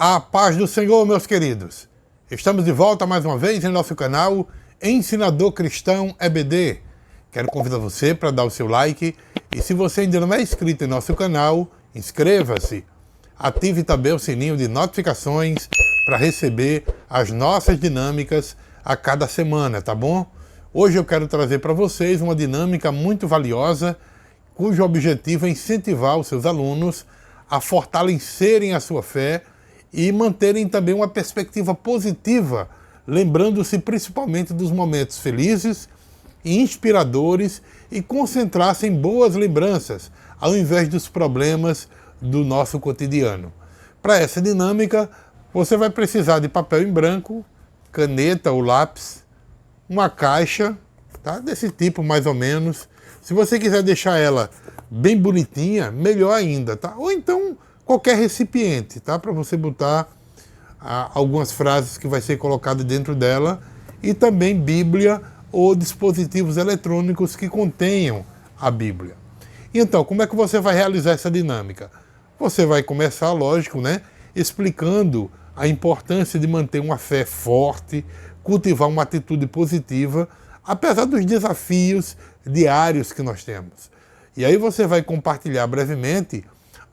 A paz do Senhor, meus queridos. Estamos de volta mais uma vez em nosso canal Ensinador Cristão EBD. Quero convidar você para dar o seu like e se você ainda não é inscrito em nosso canal, inscreva-se. Ative também o sininho de notificações para receber as nossas dinâmicas a cada semana, tá bom? Hoje eu quero trazer para vocês uma dinâmica muito valiosa, cujo objetivo é incentivar os seus alunos a fortalecerem a sua fé e manterem também uma perspectiva positiva, lembrando-se principalmente dos momentos felizes e inspiradores e concentrar-se em boas lembranças, ao invés dos problemas do nosso cotidiano. Para essa dinâmica, você vai precisar de papel em branco, caneta ou lápis, uma caixa, tá? Desse tipo mais ou menos. Se você quiser deixar ela bem bonitinha, melhor ainda, tá? Ou então qualquer recipiente, tá? Para você botar algumas frases que vai ser colocado dentro dela e também Bíblia ou dispositivos eletrônicos que contenham a Bíblia. Então, como é que você vai realizar essa dinâmica? Você vai começar, lógico, né, explicando a importância de manter uma fé forte, cultivar uma atitude positiva, apesar dos desafios diários que nós temos. E aí você vai compartilhar brevemente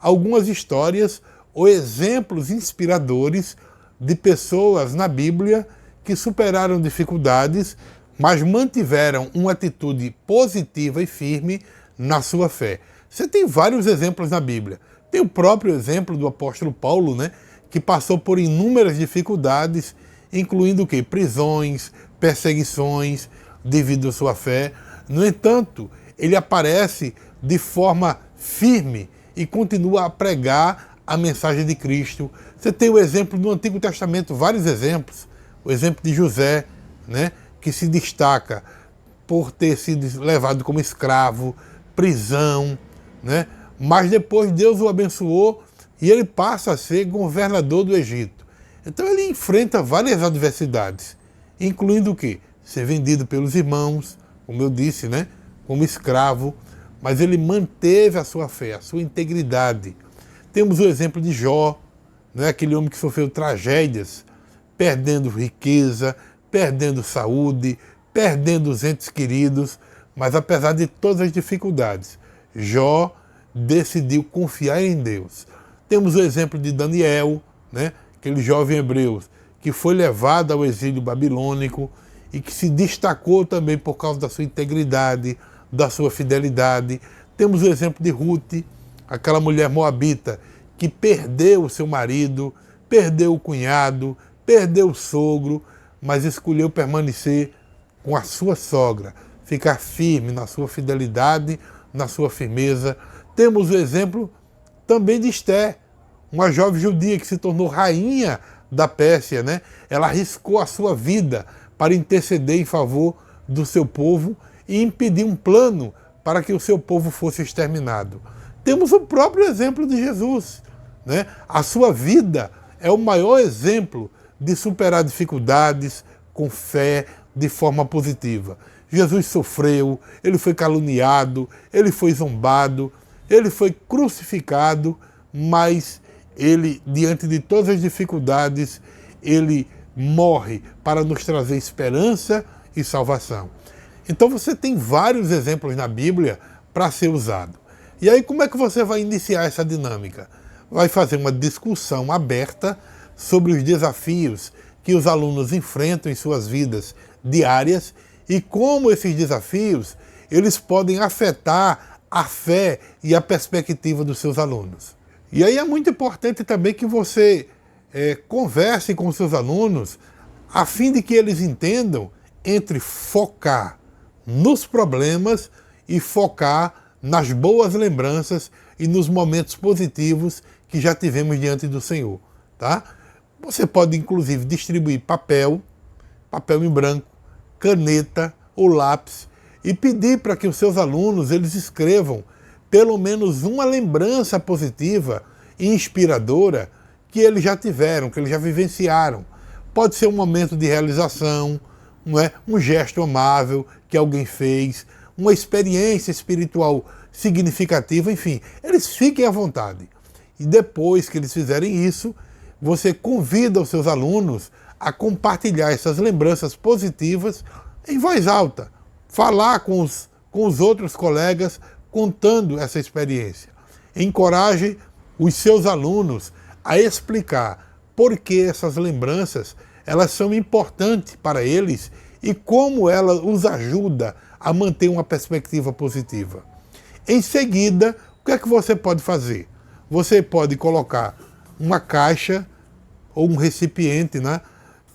algumas histórias ou exemplos inspiradores de pessoas na Bíblia que superaram dificuldades, mas mantiveram uma atitude positiva e firme na sua fé. Você tem vários exemplos na Bíblia. Tem o próprio exemplo do apóstolo Paulo, né, que passou por inúmeras dificuldades, incluindo o quê? Prisões, perseguições, devido à sua fé. No entanto, ele aparece de forma firme e continua a pregar a mensagem de Cristo. Você tem o exemplo do Antigo Testamento, vários exemplos. O exemplo de José, né, que se destaca por ter sido levado como escravo, prisão, né? Mas depois Deus o abençoou e ele passa a ser governador do Egito. Então ele enfrenta várias adversidades, incluindo o quê? Ser vendido pelos irmãos, como eu disse, né, como escravo, mas ele manteve a sua fé, a sua integridade. Temos o exemplo de Jó, né, aquele homem que sofreu tragédias, perdendo riqueza, perdendo saúde, perdendo os entes queridos, mas apesar de todas as dificuldades, Jó decidiu confiar em Deus. Temos o exemplo de Daniel, né, aquele jovem hebreu que foi levado ao exílio babilônico e que se destacou também por causa da sua integridade, da sua fidelidade. Temos o exemplo de Ruth, aquela mulher moabita que perdeu o seu marido, perdeu o cunhado, perdeu o sogro, mas escolheu permanecer com a sua sogra, ficar firme na sua fidelidade, na sua firmeza. Temos o exemplo também de Esté, uma jovem judia que se tornou rainha da Pérsia, né? Ela arriscou a sua vida para interceder em favor do seu povo e impedir um plano para que o seu povo fosse exterminado. Temos o próprio exemplo de Jesus, né? A sua vida é o maior exemplo de superar dificuldades com fé, de forma positiva. Jesus sofreu, ele foi caluniado, ele foi zombado, ele foi crucificado, mas ele, diante de todas as dificuldades, ele morre para nos trazer esperança e salvação. Então você tem vários exemplos na Bíblia para ser usado. E aí como é que você vai iniciar essa dinâmica? Vai fazer uma discussão aberta sobre os desafios que os alunos enfrentam em suas vidas diárias e como esses desafios eles podem afetar a fé e a perspectiva dos seus alunos. E aí é muito importante também que você converse com os seus alunos a fim de que eles entendam entre focar nos problemas e focar nas boas lembranças e nos momentos positivos que já tivemos diante do Senhor, tá? Você pode inclusive distribuir papel em branco, caneta ou lápis e pedir para que os seus alunos eles escrevam pelo menos uma lembrança positiva e inspiradora que eles já tiveram, que eles já vivenciaram. Pode ser um momento de realização, não é? Um gesto amável que alguém fez, uma experiência espiritual significativa, enfim, eles fiquem à vontade. E depois que eles fizerem isso, você convida os seus alunos a compartilhar essas lembranças positivas em voz alta, falar com os outros colegas contando essa experiência. Encoraje os seus alunos a explicar por que essas lembranças elas são importantes para eles e como ela os ajuda a manter uma perspectiva positiva. Em seguida, o que é que você pode fazer? Você pode colocar uma caixa ou um recipiente, né?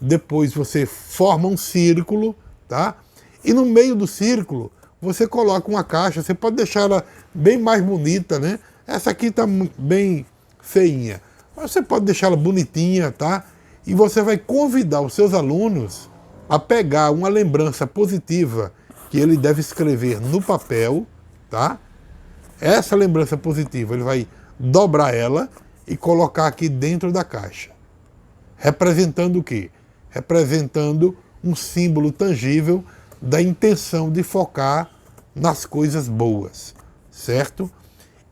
Depois você forma um círculo, tá? E no meio do círculo você coloca uma caixa. Você pode deixar ela bem mais bonita, né? Essa aqui está bem feinha. Mas você pode deixar ela bonitinha, tá? E você vai convidar os seus alunos a pegar uma lembrança positiva que ele deve escrever no papel, tá? Essa lembrança positiva, ele vai dobrar ela e colocar aqui dentro da caixa. Representando o quê? Representando um símbolo tangível da intenção de focar nas coisas boas, certo?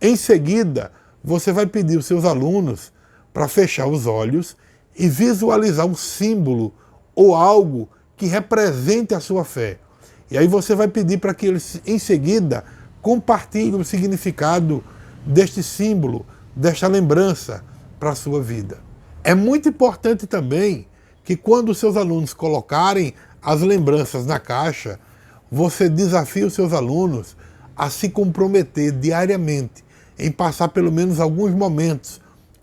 Em seguida, você vai pedir aos seus alunos para fechar os olhos e visualizar um símbolo ou algo que represente a sua fé. E aí você vai pedir para que eles, em seguida, compartilhem o significado deste símbolo, desta lembrança para a sua vida. É muito importante também que quando os seus alunos colocarem as lembranças na caixa, você desafie os seus alunos a se comprometer diariamente em passar pelo menos alguns momentos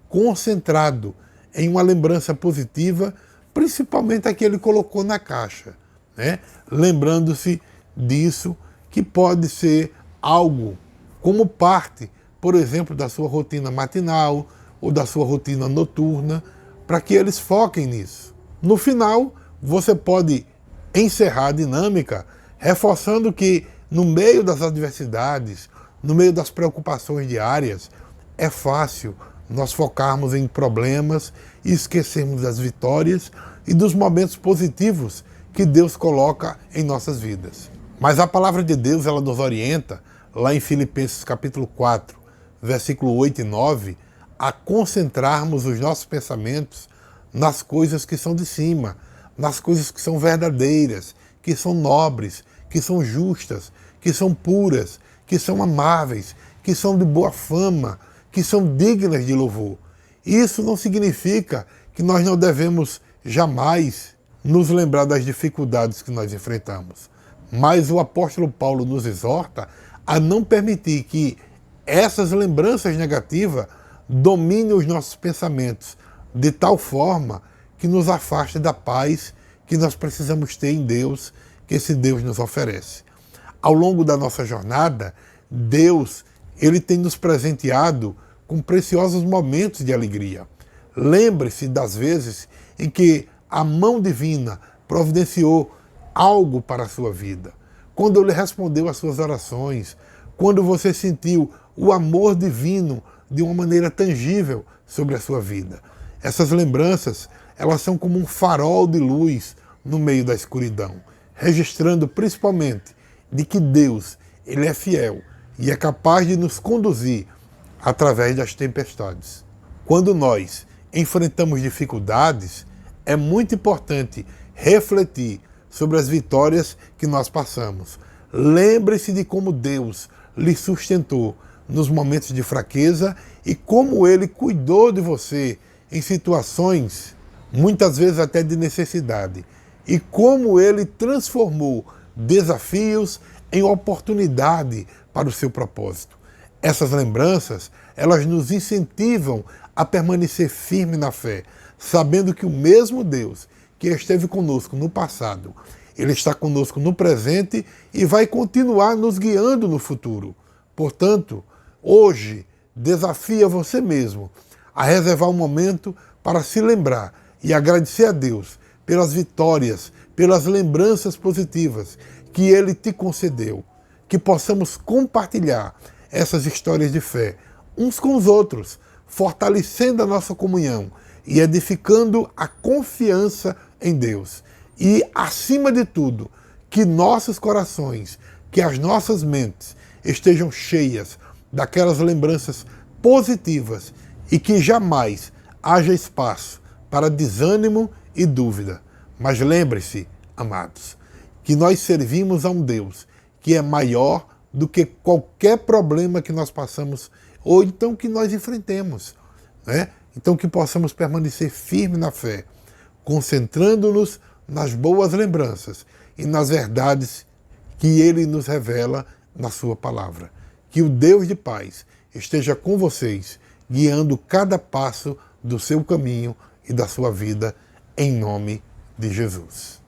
concentrado em uma lembrança positiva, principalmente a que ele colocou na caixa, né? Lembrando-se disso, que pode ser algo como parte, por exemplo, da sua rotina matinal ou da sua rotina noturna, para que eles foquem nisso. No final, você pode encerrar a dinâmica reforçando que, no meio das adversidades, no meio das preocupações diárias, é fácil nós focarmos em problemas e esquecermos das vitórias e dos momentos positivos que Deus coloca em nossas vidas. Mas a palavra de Deus, ela nos orienta, lá em Filipenses capítulo 4, versículo 8 e 9, a concentrarmos os nossos pensamentos nas coisas que são de cima, nas coisas que são verdadeiras, que são nobres, que são justas, que são puras, que são amáveis, que são de boa fama, que são dignas de louvor. Isso não significa que nós não devemos jamais nos lembrar das dificuldades que nós enfrentamos. Mas o apóstolo Paulo nos exorta a não permitir que essas lembranças negativas dominem os nossos pensamentos de tal forma que nos afaste da paz que nós precisamos ter em Deus, que esse Deus nos oferece. Ao longo da nossa jornada, Deus, ele tem nos presenteado com preciosos momentos de alegria. Lembre-se das vezes em que a mão divina providenciou algo para a sua vida. Quando ele respondeu às suas orações, quando você sentiu o amor divino de uma maneira tangível sobre a sua vida. Essas lembranças, elas são como um farol de luz no meio da escuridão, registrando principalmente de que Deus, ele é fiel e é capaz de nos conduzir através das tempestades. Quando nós enfrentamos dificuldades, é muito importante refletir sobre as vitórias que nós passamos. Lembre-se de como Deus lhe sustentou nos momentos de fraqueza e como Ele cuidou de você em situações, muitas vezes até de necessidade, e como Ele transformou desafios em oportunidade para o seu propósito. Essas lembranças, elas nos incentivam a permanecer firme na fé, sabendo que o mesmo Deus que esteve conosco no passado, Ele está conosco no presente e vai continuar nos guiando no futuro. Portanto, hoje, desafia você mesmo a reservar um momento para se lembrar e agradecer a Deus pelas vitórias, pelas lembranças positivas que Ele te concedeu. Que possamos compartilhar essas histórias de fé uns com os outros, fortalecendo a nossa comunhão e edificando a confiança em Deus. E, acima de tudo, que nossos corações, que as nossas mentes estejam cheias daquelas lembranças positivas e que jamais haja espaço para desânimo e dúvida. Mas lembre-se, amados, que nós servimos a um Deus que é maior do que qualquer problema que nós passamos ou então que nós enfrentemos, né? Então que possamos permanecer firmes na fé, concentrando-nos nas boas lembranças e nas verdades que Ele nos revela na sua palavra. Que o Deus de paz esteja com vocês, guiando cada passo do seu caminho e da sua vida, em nome de Jesus.